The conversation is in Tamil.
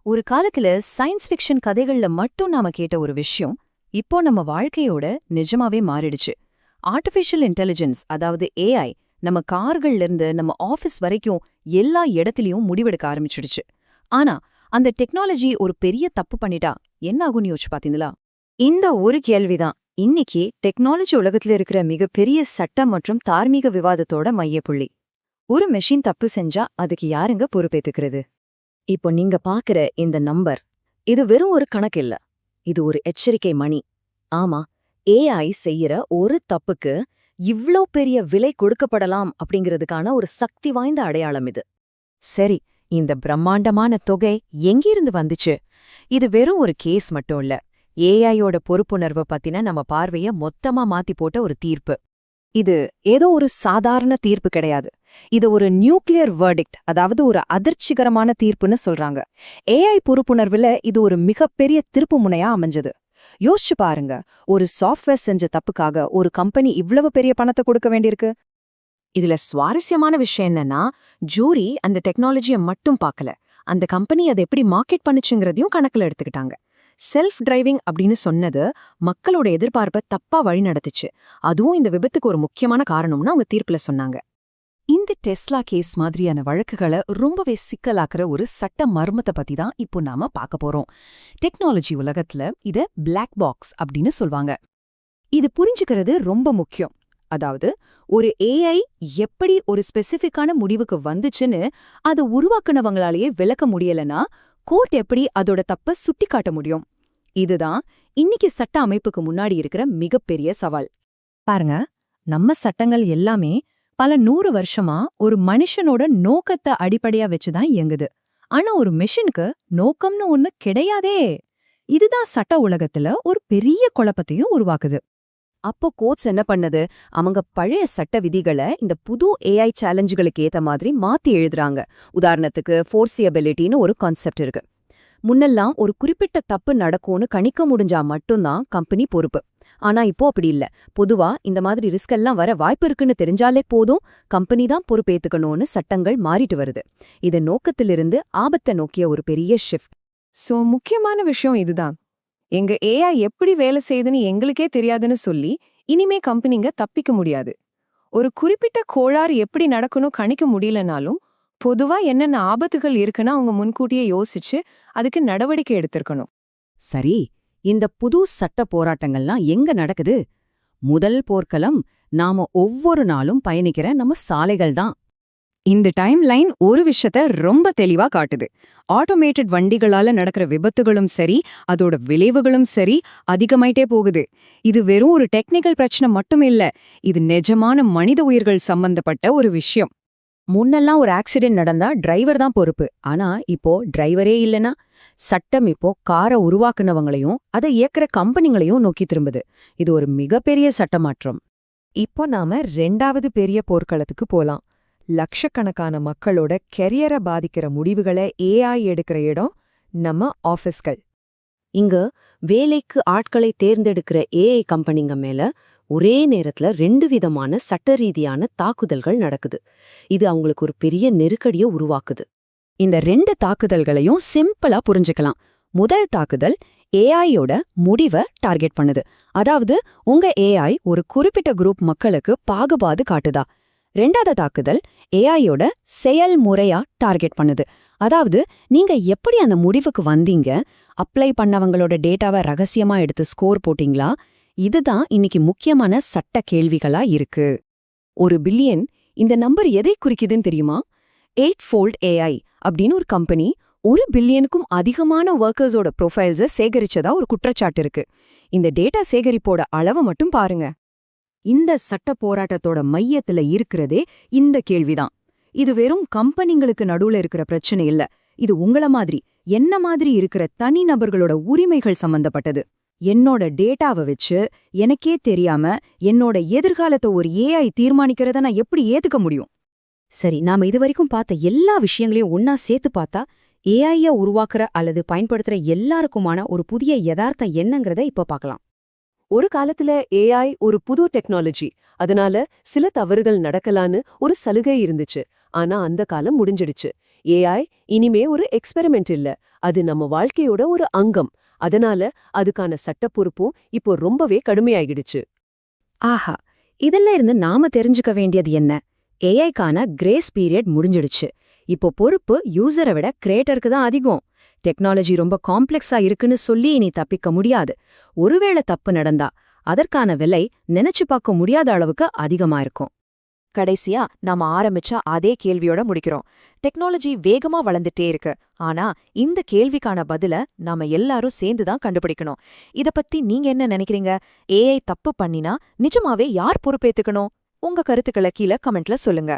ஒரு காலத்துல சயின்ஸ் ஃபிக்ஷன் கதைகள்ல மட்டும் நாம கேட்ட ஒரு விஷயம் இப்போ நம்ம வாழ்க்கையோட நிஜமாவே மாறிடுச்சு. ஆர்டிஃபிஷியல் இன்டெலிஜென்ஸ், அதாவது ஏஐ, நம்ம கார்கள்ல இருந்து நம்ம ஆபீஸ் வரைக்கும் எல்லா இடத்துலயும் முடிவெடுக்க ஆரம்பிச்சிடுச்சு. ஆனா அந்த டெக்னாலஜி ஒரு பெரிய தப்பு பண்ணிட்டா என்ன ஆகும்னு யோசிச்சு பாத்தீங்களா? இந்த ஒரு கேள்விதான் இன்னைக்கு டெக்னாலஜி உலகத்துல இருக்கிற மிகப்பெரிய சட்டம் மற்றும் தார்மீக விவாதத்தோட மையப்புள்ளி. ஒரு மெஷின் தப்பு செஞ்சா அதுக்கு யாருங்க பொறுப்பேத்துக்கிறது? இப்போ நீங்க பாக்குற இந்த நம்பர், இது வெறும் ஒரு கணக்கு இல்ல, இது ஒரு எச்சரிக்கை மணி. ஆமா, ஏஐ செய்யற ஒரு தப்புக்கு இவ்ளோ பெரிய விலை கொடுக்கப்படலாம் அப்படிங்கிறதுக்கான ஒரு சக்தி வாய்ந்த அடையாளம் இது. சரி, இந்த பிரம்மாண்டமான தொகை எங்கிருந்து வந்துச்சு? இது வெறும் ஒரு கேஸ் மட்டும் இல்ல, ஏஐயோட பொறுப்புணர்வு பத்தின நம்ம பார்வைய மொத்தமா மாத்தி போட்ட ஒரு தீர்ப்பு. இது ஏதோ ஒரு சாதாரண தீர்ப்பு கிடையாது. இது ஒரு நியூக்ளியர் வெர்டிக்ட், அதாவது ஒரு அதிர்ச்சிகரமான தீர்ப்புன்னு சொல்றாங்க. ஏஐ பொறுப்புணர்வுல இது ஒரு மிகப்பெரிய திருப்பு முனையா அமைஞ்சது. யோசிச்சு பாருங்க, ஒரு சாஃப்ட்வேர் செஞ்ச தப்புக்காக ஒரு கம்பெனி இவ்வளவு பெரிய பணத்தை கொடுக்க வேண்டியிருக்கு. இதுல சுவாரஸ்யமான விஷயம் என்னன்னா, ஜூரி அந்த டெக்னாலஜியை மட்டும் பார்க்கல, அந்த கம்பெனி அதை எப்படி மார்க்கெட் பண்ணுச்சுங்கிறதையும் கணக்குல எடுத்துக்கிட்டாங்க. செல்ஃப் டிரைவிங் அப்படின்னு சொன்னது மக்களோட எதிர்பார்ப்பை தப்பா வழி நடத்துச்சு. அதுவும் இந்த விபத்துக்கு ஒரு முக்கியமான காரணம்னு அவங்க தீர்ப்புல சொன்னாங்க. இந்த டெஸ்லா கேஸ் மாதிரியான வழக்குகளை ரொம்பவே சிக்கலாக்குற ஒரு சட்ட மர்மத்தை பத்தி தான் இப்போ நாம பார்க்க போறோம். டெக்னாலஜி உலகத்துல இத பிளாக் பாக்ஸ் அப்படின்னு சொல்வாங்க. இது புரிஞ்சுக்கிறது ரொம்ப முக்கியம். அதாவது ஒரு ஏஐ எப்படி ஒரு ஸ்பெசிஃபிக்கான முடிவுக்கு வந்துச்சுன்னு அதை உருவாக்குனவங்களாலேயே விளக்க முடியலனா கோர்ட் எப்படி அதோட தப்ப சுட்டி காட்ட முடியும்? இதுதான் இன்னைக்கு சட்ட அமைப்புக்கு முன்னாடி இருக்கிற மிகப்பெரிய சவால். பாருங்க, நம்ம சட்டங்கள் எல்லாமே பல 100 வருஷமா ஒரு மனுஷனோட நோக்கத்தை அடிப்படையா வச்சுதான் இயங்குது. ஆனா ஒரு மெஷினுக்கு நோக்கம்னு ஒண்ணு கிடையாதே. இதுதான் சட்ட உலகத்துல ஒரு பெரிய குழப்பத்தையும் உருவாக்குது. அப்போ கோர்ட்ஸ் என்ன பண்ணது? அவங்க பழைய சட்ட விதிகளை இந்த புது ஏஐ சேலஞ்சுகளுக்கு ஏத்த மாதிரி மாத்தி எழுதுறாங்க. உதாரணத்துக்கு ஃபோர்சியபிலிட்டின்னு ஒரு கான்செப்ட் இருக்கு. முன்னெல்லாம் ஒரு குறிப்பிட்ட தப்பு நடக்கும்னு கணிக்க முடிஞ்சா மட்டும்தான் கம்பெனி பொறுப்பு. ஆனா இப்போ அப்படி இல்ல. பொதுவா இந்த மாதிரி ரிஸ்க் எல்லாம் வர வாய்ப்பு இருக்குன்னு தெரிஞ்சாலே போதும், கம்பெனி தான் பொறுப்பேத்துக்கணும்னு சட்டங்கள் மாறிட்டு வருது. இது நோக்கத்திலிருந்து ஆபத்தை நோக்கிய ஒரு பெரிய ஷிஃப்ட். முக்கியமான விஷயம் இதுதான். எங்க ஏஐ எப்படி வேலை செய்யுதுன்னு எங்களுக்கே தெரியாதுன்னு சொல்லி இனிமே கம்பெனிங்க தப்பிக்க முடியாது. ஒரு குறிப்பிட்ட கோளாறு எப்படி நடக்கணும் கணிக்க முடியலனாலும் பொதுவா என்னென்ன ஆபத்துகள் இருக்குன்னு அவங்க முன்கூட்டியே யோசிச்சு அதுக்கு நடவடிக்கை எடுத்திருக்கணும். சரி, இந்த புது சட்ட போராட்டங்கள்லாம் எங்க நடக்குது? முதல் போர்க்களம் நாம ஒவ்வொரு நாளும் பயணிக்கிற நம்ம சாலைகள் தான். இந்த டைம் லைன் ஒரு விஷயத்த ரொம்ப தெளிவா காட்டுது. ஆட்டோமேட்டட் வண்டிகளால நடக்கிற விபத்துகளும் சரி, அதோட விளைவுகளும் சரி அதிகமாயிட்டே போகுது. இது வெறும் ஒரு டெக்னிக்கல் பிரச்சனை மட்டும் இல்ல, இது நிஜமான மனித உயிர்கள் சம்பந்தப்பட்ட ஒரு விஷயம். முன்னெல்லாம் ஒரு ஆக்சிடென்ட் நடந்தா டிரைவர் தான் பொறுப்பு. ஆனா இப்போ டிரைவரே இல்லனா சட்டம் இப்போ காரை உருவாக்குனவங்களையும் அதை இயக்குற கம்பெனிங்களையும் நோக்கி திரும்புது. இது ஒரு மிகப்பெரிய சட்ட மாற்றம். இப்போ நாம 2வது பெரிய போர்க்களத்துக்கு போலாம். லட்சக்கணக்கான மக்களோட கெரியரை பாதிக்கிற முடிவுகளை ஏஐ எடுக்கிற இடம் நம்ம ஆபீஸ்கள். இங்க வேலைக்கு ஆட்களை தேர்ந்தெடுக்கிற ஏஐ கம்பெனிங்க மேல ஒரே நேரத்துல 2 விதமான சட்ட ரீதியான தாக்குதல்கள் நடக்குது. இது அவங்களுக்கு ஒரு பெரிய நெருக்கடியை உருவாக்குது. இந்த 2 தாக்குதல்களையும் சிம்பிளா புரிஞ்சுக்கலாம். முதல் தாக்குதல் ஏஐயோட முடிவை டார்கெட் பண்ணுது. அதாவது உங்க ஏஐ ஒரு குறிப்பிட்ட குரூப் மக்களுக்கு பாகுபாடு காட்டுதா. 2வது தாக்குதல் ஏஐயோட செயல்முறையா டார்கெட் பண்ணுது. அதாவது நீங்க எப்படி அந்த முடிவுக்கு வந்தீங்க, அப்ளை பண்ணவங்களோட டேட்டாவை ரகசியமா எடுத்து ஸ்கோர் போட்டீங்களா? இதுதான் இன்னைக்கு முக்கியமான சட்ட கேள்விகளா இருக்கு. 1 பில்லியன், இந்த நம்பர் எதை குறிக்குதுன்னு தெரியுமா? 8fold AI அப்படின்னு ஒரு கம்பெனி 1 பில்லியனுக்கும் அதிகமான ஒர்க்கர்ஸோட ப்ரொஃபைல்ஸை சேகரிச்சதா ஒரு குற்றச்சாட்டு இருக்கு. இந்த டேட்டா சேகரிப்போட அளவு மட்டும் பாருங்க. இந்த சட்ட போராட்டத்தோட மையத்துல இருக்கிறதே இந்த கேள்விதான். இது வெறும் கம்பெனிங்களுக்கு நடுவுல இருக்கிற பிரச்சனை இல்ல. இது உங்கள மாதிரி, என்ன மாதிரி இருக்கிற தனிநபர்களோட உரிமைகள் சம்பந்தப்பட்டது. என்னோட டேட்டாவை வச்சு எனக்கே தெரியாம என்னோட எதிர்காலத்தை ஒரு ஏஐ தீர்மானிக்கிறத நான் எப்படி ஏத்துக்க முடியும்? சரி, நாம இதுவரைக்கும் பார்த்த எல்லா விஷயங்களையும் ஒன்னா சேர்த்து பார்த்தா ஏஐய உருவாக்குற அல்லது பயன்படுத்துற எல்லாருக்குமான ஒரு புதிய யதார்த்தம் என்னங்கிறத இப்ப பார்க்கலாம். ஒரு காலத்துல ஏஐ ஒரு புது டெக்னாலஜி, அதனால சில தவறுகள் நடக்கலான்னு ஒரு சலுகை இருந்துச்சு. ஆனா அந்த காலம் முடிஞ்சிடுச்சு. ஏஐ இனிமே ஒரு எக்ஸ்பெரிமெண்ட் இல்ல, அது நம்ம வாழ்க்கையோட ஒரு அங்கம். அதனால அதுக்கான சட்ட பொறுப்பும் இப்போ ரொம்பவே கடுமையாகிடுச்சு. ஆஹா, இதெல்லாம் இருந்து நாம தெரிஞ்சுக்க வேண்டியது என்ன? ஏஐக்கான கிரேஸ் பீரியட் முடிஞ்சிடுச்சு. இப்போ பொறுப்பு யூசரை விட கிரியேட்டருக்கு தான் அதிகம். டெக்னாலஜி ரொம்ப காம்ப்ளெக்ஸா இருக்குன்னு சொல்லி இனி தப்பிக்க முடியாது. ஒருவேளை தப்பு நடந்தா அதற்கான விலை நினைச்சு பார்க்க முடியாத அளவுக்கு அதிகமா இருக்கும். கடைசியா நாம ஆரம்பிச்ச அதே கேள்வியோட முடிக்கிறோம். டெக்னாலஜி வேகமா வளர்ந்துட்டே இருக்கு. ஆனா இந்த கேள்விக்கான பதில நாம எல்லாரும் சேர்ந்து தான் கண்டுபிடிக்கணும். இத பத்தி நீங்க என்ன நினைக்கிறீங்க? ஏஐ தப்பு பண்ணினா நிஜமாவே யார் பொறுப்பேத்துக்கணும்? உங்க கருத்துக்களை கீழே கமெண்ட்ல சொல்லுங்க.